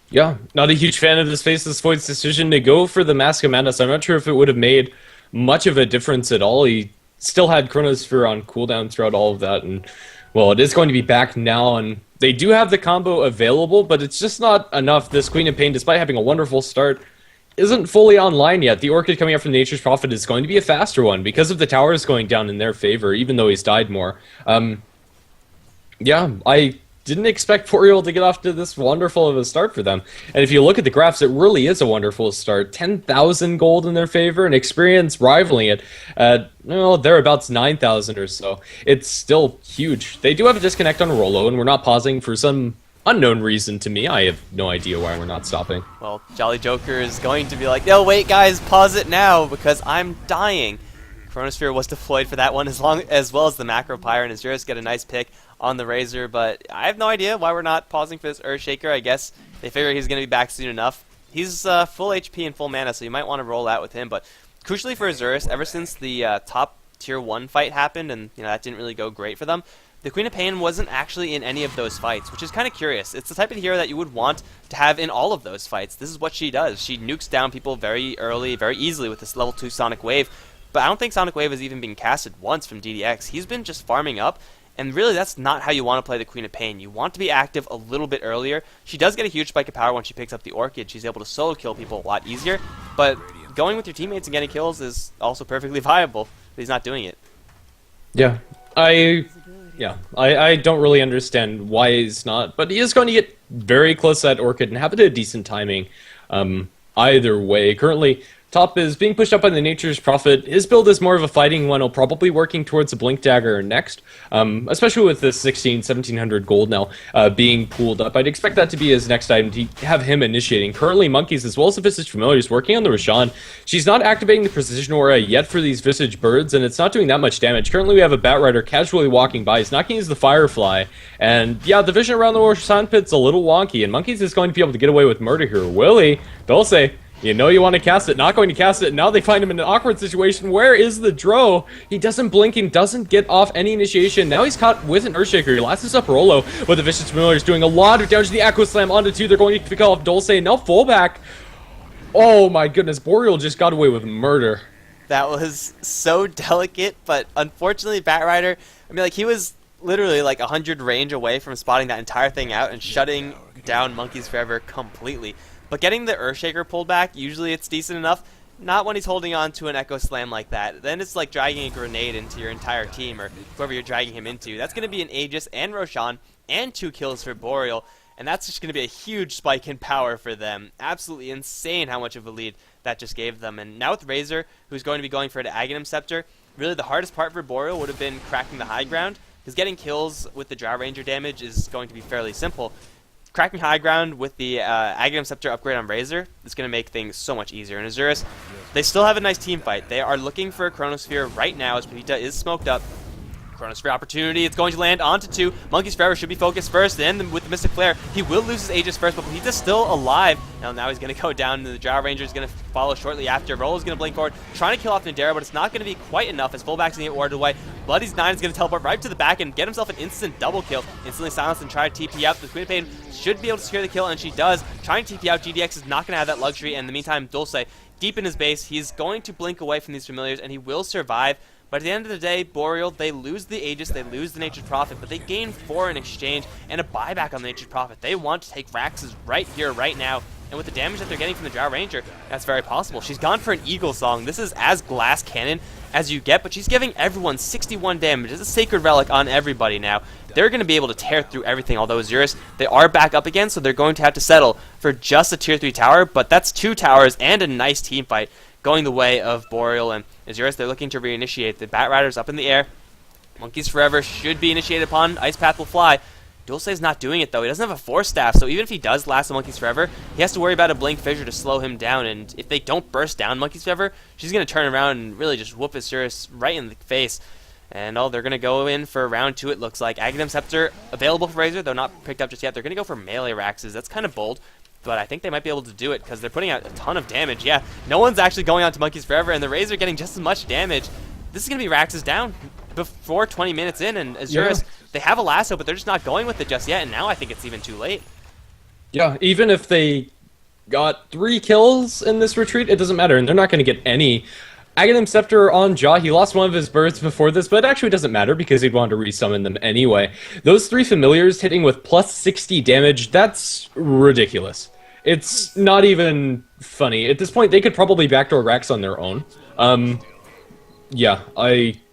Yeah, not a huge fan of this Faceless Void's decision to go for the Mask of Madness. I'm not sure if it would have made much of a difference at all. He still had Chronosphere on cooldown throughout all of that, and well, it is going to be back now, and they do have the combo available, but it's just not enough. This Queen of Pain, despite having a wonderful start, isn't fully online yet. The Orchid coming up from Nature's Prophet is going to be a faster one because of the towers going down in their favor, even though he's died more. Yeah, I didn't expect Boreal to get off to this wonderful of a start for them. And if you look at the graphs, it really is a wonderful start. 10,000 gold in their favor, and experience rivaling it at, well, thereabouts 9,000 or so. It's still huge. They do have a disconnect on Rolo, and we're not pausing for some unknown reason to me. I have no idea why we're not stopping. Well, Jolly Joker is going to be like, no, wait, guys, pause it now because I'm dying. Chronosphere was deployed for that one as well as the Macro Pyre, and Isurus get a nice pick on the Razor, but I have no idea why we're not pausing for this Earthshaker. I guess they figure he's going to be back soon enough. He's full HP and full mana, so you might want to roll out with him, but crucially for Isurus, ever since the top tier 1 fight happened, and that didn't really go great for them, the Queen of Pain wasn't actually in any of those fights, which is kind of curious. It's the type of hero that you would want to have in all of those fights. This is what she does. She nukes down people very early, very easily with this level 2 Sonic Wave, but I don't think Sonic Wave has even been casted once from DDX. He's been just farming up, and really that's not how you want to play the Queen of Pain. You want to be active a little bit earlier. She does get a huge spike of power when she picks up the Orchid. She's able to solo kill people a lot easier, but going with your teammates and getting kills is also perfectly viable, but he's not doing it. Yeah, I don't really understand why he's not, but he is going to get very close to that Orchid and have it a decent timing either way. Currently, top is being pushed up by the Nature's Prophet. His build is more of a fighting one. He'll probably working towards a Blink Dagger next, especially with the 1700 gold now being pooled up. I'd expect that to be his next item, to have him initiating. Currently, Monkeys, as well as the Visage Familiars, working on the Roshan. She's not activating the Precision Aura yet for these Visage Birds, and it's not doing that much damage. Currently, we have a Bat Rider casually walking by. He's not going to use the Firefly, and yeah, the vision around the Roshan pit's a little wonky, and Monkeys is going to be able to get away with murder here. Willie, Dulce, you know you want to cast it, not going to cast it, and now they find him in an awkward situation. Where is the Dro? He doesn't blink and doesn't get off any initiation. Now he's caught with an Earthshaker. He lasts up Rolo, but the Vicious Familiar is doing a lot of damage to the Echo Slam onto 2. They're going to pick off Dulce, and now fullback. Oh my goodness, Boreal just got away with murder. That was so delicate, but unfortunately Bat Rider, I mean, like, he was literally like 100 range away from spotting that entire thing out and shutting down Monkeys Forever completely. But getting the Earthshaker pulled back, usually it's decent enough. Not when he's holding on to an Echo Slam like that. Then it's like dragging a grenade into your entire team, or whoever you're dragging him into. That's going to be an Aegis and Roshan, and 2 kills for Boreal, and that's just going to be a huge spike in power for them. Absolutely insane how much of a lead that just gave them. And now with Razor, who's going to be going for the Aghanim Scepter, really the hardest part for Boreal would have been cracking the high ground, because getting kills with the Drow Ranger damage is going to be fairly simple. Cracking high ground with the Aghanim Scepter upgrade on Razor is going to make things so much easier. And Isurus, they still have a nice team fight. They are looking for a Chronosphere right now as Pepita is smoked up. Chronosphere opportunity, it's going to land onto 2. Monkeys Forever should be focused first, and with the Mystic Flare, he will lose his Aegis first, but Pepita's still alive. Now he's going to go down, and the Drow Ranger is going to follow shortly after. Rolo's going to blink forward, trying to kill off Nadera, but it's not going to be quite enough as fullback's going to get warded away. Bloody's 9 is going to teleport right to the back and get himself an instant double kill. Instantly silenced and try to TP out. The Queen of Pain should be able to secure the kill, and she does. Trying to TP out, GDX is not going to have that luxury, and in the meantime, Dulce, deep in his base, he's going to blink away from these familiars, and he will survive. But at the end of the day, Boreal, they lose the Aegis, they lose the Nature's Prophet, but they gain 4 in exchange and a buyback on the Nature's Prophet. They want to take Rax's right here, right now, and with the damage that they're getting from the Drow Ranger, that's very possible. She's gone for an Eagle Song. This is as glass cannon as you get, but she's giving everyone 61 damage. It's a Sacred Relic on everybody now. They're going to be able to tear through everything, although Isurus, they are back up again, so they're going to have to settle for just a Tier 3 tower, but that's 2 towers and a nice team fight going the way of Boreal and Isurus. They're looking to reinitiate. The Bat Rider's up in the air. Monkeys Forever should be initiated upon. Ice Path will fly. Dulce's not doing it, though. He doesn't have a Force Staff, so even if he does last the Monkeys Forever, he has to worry about a Blink Fissure to slow him down, and if they don't burst down Monkeys Forever, she's going to turn around and really just whoop Isurus right in the face. And they're going to go in for round 2, it looks like. Aghanim Scepter available for Razor, though not picked up just yet. They're going to go for melee Raxes. That's kind of bold, but I think they might be able to do it because they're putting out a ton of damage. Yeah, no one's actually going on to Monkeys Forever, and the Razor getting just as much damage. This is going to be Raxes down before 20 minutes in, and Isurus, they have a lasso, but they're just not going with it just yet, and now I think it's even too late. Yeah, even if they got 3 kills in this retreat, it doesn't matter, and they're not going to get any. Aghanim Scepter on Jaw, he lost one of his birds before this, but it actually doesn't matter because he'd want to resummon them anyway. Those 3 familiars hitting with plus 60 damage, that's ridiculous. It's not even funny. At this point, they could probably backdoor Rax on their own. Yeah,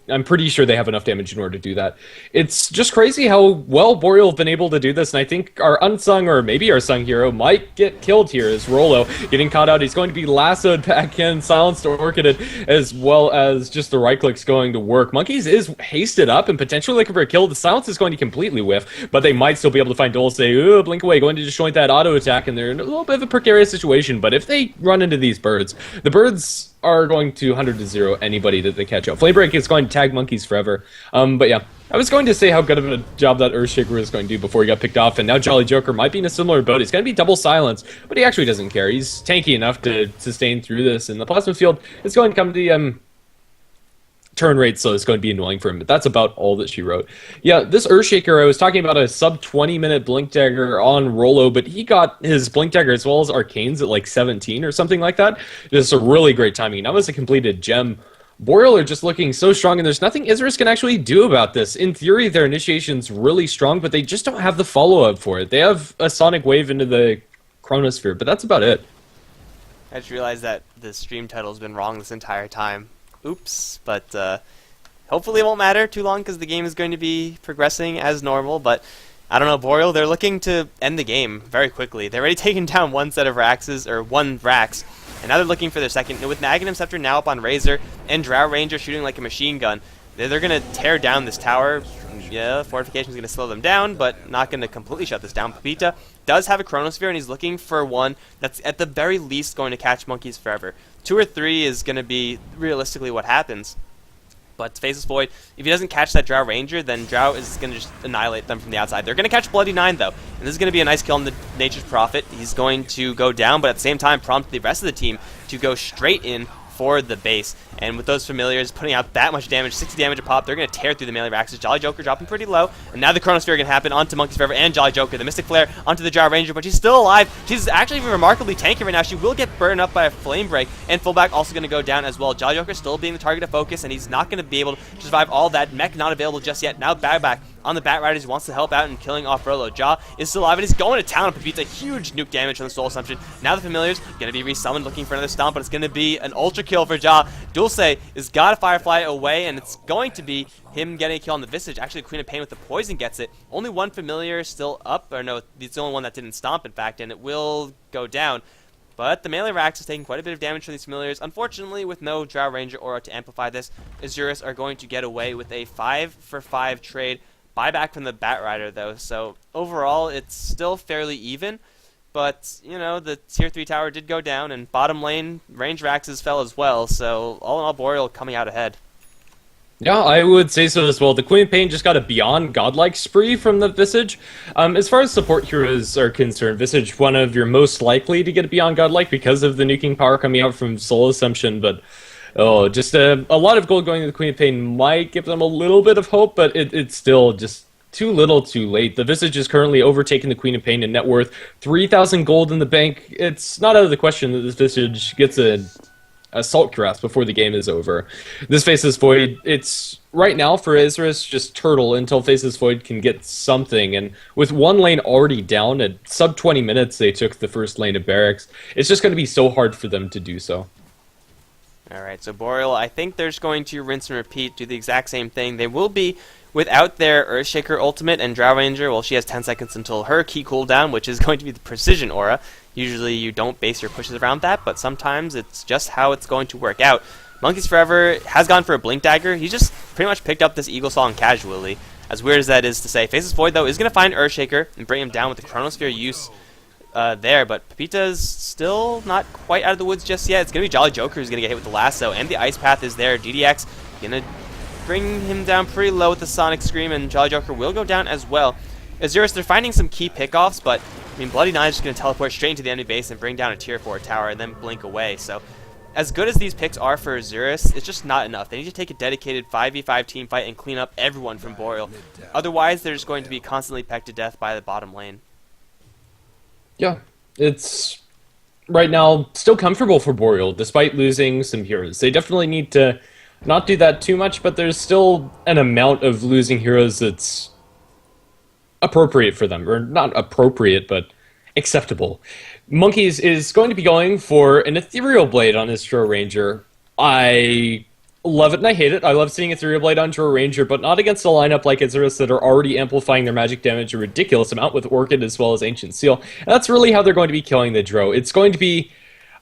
I'm pretty sure they have enough damage in order to do that. It's just crazy how well Boreal have been able to do this, and I think our unsung, or maybe our sung hero, might get killed here as Rollo getting caught out. He's going to be lassoed back in, silenced or orchided, as well as just the right click's going to work. Monkeys is hasted up and potentially looking for a kill. The silence is going to completely whiff, but they might still be able to find Dulce, blink away, going to disjoint that auto attack, and they're in a little bit of a precarious situation. But if they run into these birds, the birds are going to 100-0 anybody that they catch up. Flamebreak is going to tag Monkeys Forever. But yeah, I was going to say how good of a job that Earthshaker was going to do before he got picked off, and now Jolly Joker might be in a similar boat. He's going to be double silence, but he actually doesn't care. He's tanky enough to sustain through this, and the Plasma Field is going to come to the turn rate, so it's going to be annoying for him, but that's about all that she wrote. Yeah, this Earthshaker, I was talking about a sub 20-minute Blink Dagger on Rollo, but he got his Blink Dagger as well as Arcanes at like 17 or something like that. Just a really great timing. That was a completed gem. Boreal are just looking so strong, and there's nothing Isurus can actually do about this. In theory, their initiation's really strong, but they just don't have the follow-up for it. They have a Sonic Wave into the Chronosphere, but that's about it. I just realized that the stream title's been wrong this entire time. Oops, but hopefully it won't matter too long because the game is going to be progressing as normal, but I don't know, Boreal, they're looking to end the game very quickly. They've already taken down one set of Raxes, or one Rax, and now they're looking for their second. And with Aghanim Scepter now up on Razor, and Drow Ranger shooting like a machine gun, they're going to tear down this tower. Yeah, Fortification's going to slow them down, but not going to completely shut this down. Pepita does have a Chronosphere, and he's looking for one that's at the very least going to catch Monkeys Forever. 2 or 3 is going to be realistically what happens. But Faceless Void, if he doesn't catch that Drow Ranger, then Drow is going to just annihilate them from the outside. They're going to catch Bloody 9, though, and this is going to be a nice kill on the Nature's Prophet. He's going to go down, but at the same time prompt the rest of the team to go straight in for the base. And with those familiars putting out that much damage, 60 damage a pop, they're going to tear through the melee Raxes. Jolly Joker dropping pretty low, and now the Chronosphere going to happen onto Monkeys Forever and Jolly Joker. The Mystic Flare onto the Drow Ranger, but she's still alive. She's actually remarkably tanky right now. She will get burned up by a Flame Break, and Fullback also going to go down as well. Jolly Joker still being the target of focus, and he's not going to be able to survive all that. Mech not available just yet. Now Back on the Bat Riders, wants to help out in killing off Rollo. Jaw is still alive, and he's going to town on Pepita. Huge nuke damage on the Soul Assumption. Now the Familiars going to be resummoned, looking for another stomp, but it's going to be an ultra kill for Jaw. Dulce is got a Firefly away, and it's going to be him getting a kill on the Visage. Actually, Queen of Pain with the poison gets it. Only one Familiar still up, or no, it's the only one that didn't stomp, in fact, and it will go down. But the melee Rax is taking quite a bit of damage from these Familiars. Unfortunately, with no Drow Ranger aura to amplify this, Isurus are going to get away with a 5-for-5 trade. Buyback from the Bat Rider, though, so overall it's still fairly even. But, you know, the Tier 3 tower did go down, and bottom lane range Raxes fell as well, so all in all, Boreal coming out ahead. Yeah, I would say so as well. The Queen of Pain just got a beyond godlike spree from the Visage. As far as support heroes are concerned, Visage, one of your most likely to get a beyond godlike because of the nuking power coming out from Soul Assumption, but oh, just a lot of gold going to the Queen of Pain might give them a little bit of hope, but it's still just too little too late. The Visage is currently overtaking the Queen of Pain in net worth. 3,000 gold in the bank. It's not out of the question that this Visage gets a Assault Cuirass before the game is over. This Faceless Void, it's right now for Isurus just turtle until Faceless Void can get something, and with one lane already down at sub 20 minutes they took the first lane of barracks. It's just going to be so hard for them to do so. Alright, so Boreal, I think they're just going to rinse and repeat, do the exact same thing. They will be without their Earthshaker ultimate, and Drow Ranger, well, she has 10 seconds until her key cooldown, which is going to be the Precision Aura. Usually you don't base your pushes around that, but sometimes it's just how it's going to work out. Monkeys Forever has gone for a Blink Dagger. He's just pretty much picked up this Eagle Song casually. As weird as that is to say. Faceless Void, though, is going to find Earthshaker and bring him down with the Chronosphere use there, but Pepita's still not quite out of the woods just yet. It's going to be Jolly Joker who's going to get hit with the lasso, and the Ice Path is there. DDX going to bring him down pretty low with the Sonic Scream, and Jolly Joker will go down as well. Isurus, they're finding some key pickoffs, but I mean, Bloody Nine is just going to teleport straight into the enemy base and bring down a tier 4 tower and then blink away. So as good as these picks are for Isurus, it's just not enough. They need to take a dedicated 5v5 team fight and clean up everyone from Boreal. Otherwise, they're just going to be constantly pecked to death by the bottom lane. Yeah, it's right now still comfortable for Boreal, despite losing some heroes. They definitely need to not do that too much, but there's still an amount of losing heroes that's appropriate for them. Or not appropriate, but acceptable. Monkeys is going to be going for an Ethereal Blade on his Drow Ranger. I love it and I hate it. I love seeing Ethereal Blade on Drow Ranger, but not against a lineup like Isurus that are already amplifying their magic damage a ridiculous amount with Orchid as well as Ancient Seal. And that's really how they're going to be killing the Drow. It's going to be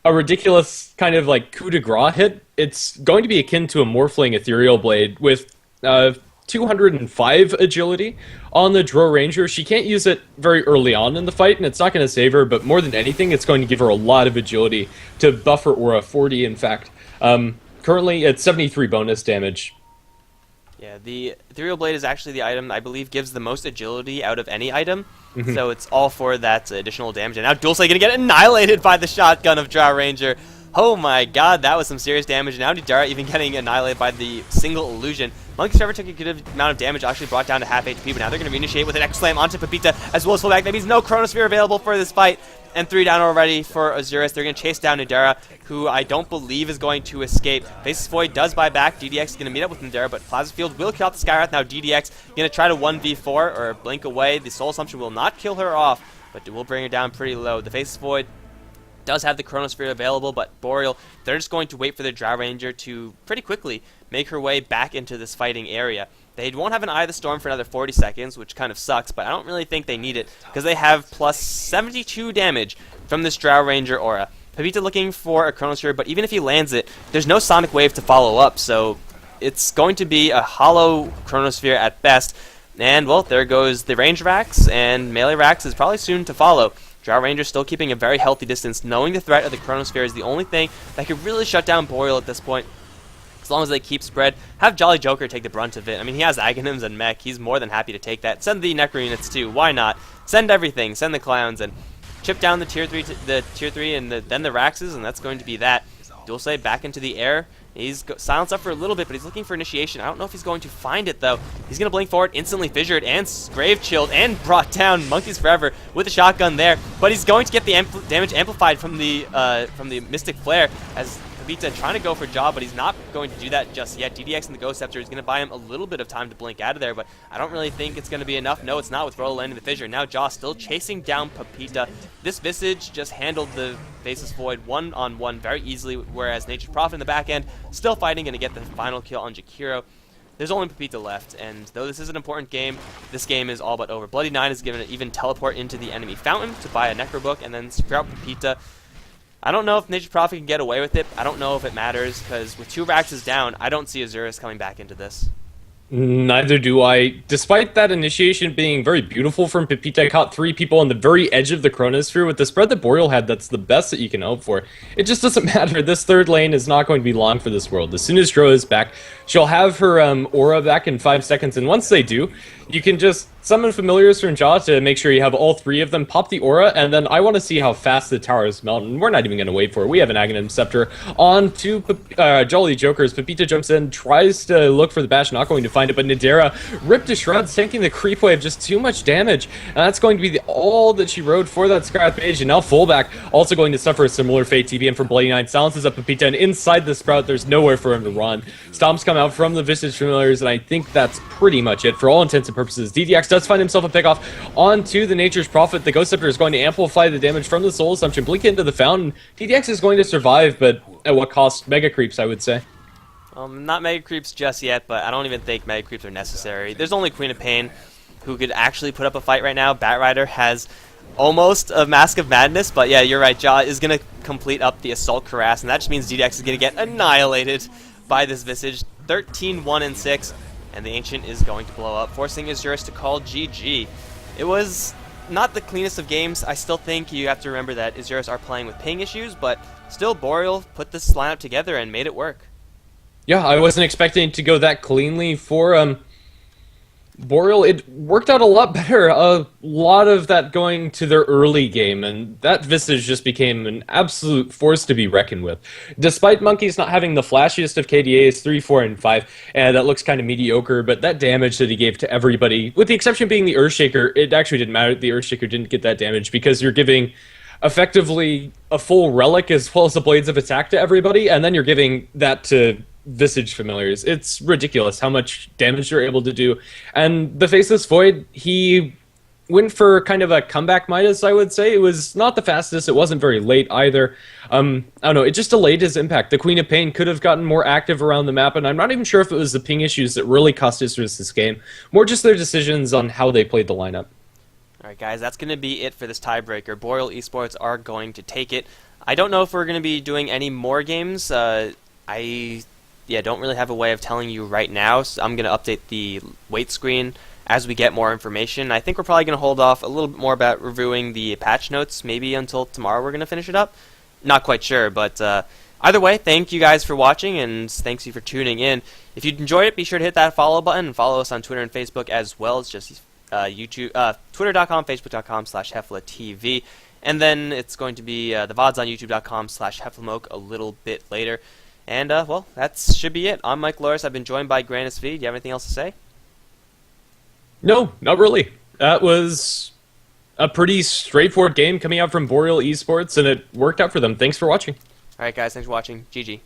a ridiculous kind of like coup de grace hit. It's going to be akin to a Morphling Ethereal Blade with 205 agility on the Drow Ranger. She can't use it very early on in the fight, and it's not going to save her, but more than anything, it's going to give her a lot of agility to buff her aura, 40 in fact. Currently at 73 bonus damage. Yeah, the Ethereal Blade is actually the item I believe gives the most agility out of any item, so it's all for that additional damage. And now Dulce going to get annihilated by the shotgun of Drow Ranger. Oh my god, that was some serious damage. And now Nidara even getting annihilated by the single illusion. Monkey's Forever took a good amount of damage, actually brought down to half HP, but now they're going to reinitiate with an X Slam onto Pepita as well as fullback. That means no Chronosphere available for this fight. And 3 down already for Isurus. They're going to chase down Nidara, who I don't believe is going to escape. Faceless Void does buy back. DDX is going to meet up with Nidara, but Plasma Field will kill out the Skywrath. Now DDX going to try to 1v4 or blink away. The Soul Assumption will not kill her off, but it will bring her down pretty low. The Faceless Void does have the Chronosphere available, but Boreal, they're just going to wait for the Drow Ranger to pretty quickly make her way back into this fighting area. They won't have an Eye of the Storm for another 40 seconds, which kind of sucks, but I don't really think they need it, because they have plus 72 damage from this Drow Ranger aura. Pepita looking for a Chronosphere, but even if he lands it, there's no Sonic Wave to follow up, so it's going to be a hollow Chronosphere at best. And, well, there goes the range Rax, and melee Rax is probably soon to follow. Drow Ranger still keeping a very healthy distance, knowing the threat of the Chronosphere is the only thing that could really shut down Boreal at this point. As long as they keep spread, have Jolly Joker take the brunt of it. I mean, he has Aghanims and Mech. He's more than happy to take that. Send the Necro units too. Why not? Send everything. Send the clowns and chip down the tier 3 and then the Raxes, and that's going to be that. Dulce back into the air. He's silenced up for a little bit, but he's looking for initiation. I don't know if he's going to find it, though. He's going to blink forward, instantly fissured, and grave chilled, and brought down Monkeys Forever with a shotgun there. But he's going to get the damage amplified from the Mystic Flare as Pepita trying to go for Jaw, but he's not going to do that just yet. DDX and the Ghost Scepter is going to buy him a little bit of time to blink out of there, but I don't really think it's going to be enough. No, it's not with Roll landing the Fissure. Now Jaw still chasing down Pepita. This Visage just handled the Faceless Void one-on-one very easily, whereas Nature's Prophet in the back end still fighting, going to get the final kill on Jakiro. There's only Pepita left, and though this is an important game, this game is all but over. Bloody Nine is given an even teleport into the enemy fountain to buy a Necro Book, and then sprout Pepita. I don't know if Nature's Prophet can get away with it. I don't know if it matters, because with 2 Raxes down, I don't see Isurus coming back into this. Neither do I. Despite that initiation being very beautiful from Pepita, caught 3 people on the very edge of the Chronosphere. With the spread that Boreal had, that's the best that you can hope for. It just doesn't matter. This third lane is not going to be long for this world. As soon as Dro is back, she'll have her aura back in 5 seconds, and once they do, you can just summon familiars from Jaw to make sure you have all 3 of them, pop the aura, and then I want to see how fast the towers melt, and we're not even going to wait for it. We have an Aghanim Scepter on to Jolly Jokers. Pepita jumps in, tries to look for the bash, not going to find it, but Nidara ripped to shreds, tanking the creep wave, just too much damage, and that's going to be all that she rode for that Scrap Mage, and now fullback also going to suffer a similar fate. TBM from Bloody Nine silences up Pepita, and inside the Sprout, there's nowhere for him to run. Stomps come out from the Visage Familiars, and I think that's pretty much it for all intents and purposes. DDX does find himself a pickoff onto the Nature's Prophet. The Ghost Scepter is going to amplify the damage from the Soul Assumption, blink into the fountain. DDX is going to survive, but at what cost? Mega Creeps, I would say. Not Mega Creeps just yet, but I don't even think Mega Creeps are necessary. There's only Queen of Pain who could actually put up a fight right now. Batrider has almost a Mask of Madness, but yeah, you're right. Jaw is going to complete up the Assault Cuirass, and that just means DDX is going to get annihilated by this Visage. 13-1-6. and the Ancient is going to blow up, forcing Isurus to call GG. It was not the cleanest of games. I still think you have to remember that Isurus are playing with ping issues, but still Boreal put this lineup together and made it work. Yeah, I wasn't expecting it to go that cleanly for Boreal. It worked out a lot better. A lot of that going to their early game, and that Visage just became an absolute force to be reckoned with. Despite Monkeys not having the flashiest of KDAs, 3, 4, and 5, and that looks kind of mediocre, but that damage that he gave to everybody, with the exception being the Earthshaker, it actually didn't matter. The Earthshaker didn't get that damage because you're giving effectively a full relic as well as the Blades of Attack to everybody, and then you're giving that to Visage familiars. It's ridiculous how much damage you're able to do. And the Faceless Void, he went for kind of a comeback Midas, I would say. It was not the fastest, it wasn't very late either. I don't know, it just delayed his impact. The Queen of Pain could have gotten more active around the map, and I'm not even sure if it was the ping issues that really cost Isurus this game, more just their decisions on how they played the lineup. Alright guys, that's going to be it for this tiebreaker. Boreal Esports are going to take it. I don't know if we're going to be doing any more games. I don't really have a way of telling you right now, so I'm going to update the wait screen as we get more information. I think we're probably going to hold off a little bit more about reviewing the patch notes, maybe until tomorrow we're going to finish it up. Not quite sure, but either way, thank you guys for watching, and thanks you for tuning in. If you enjoyed it, be sure to hit that follow button, and follow us on Twitter and Facebook as well. It's just YouTube, twitter.com, facebook.com/HeflaTV, and then it's going to be the VODs on youtube.com/HeflaMoke a little bit later. And, well, that should be it. I'm Mike Loris. I've been joined by Granis V. Do you have anything else to say? No, not really. That was a pretty straightforward game coming out from Boreal Esports, and it worked out for them. Thanks for watching. Alright, guys. Thanks for watching. GG.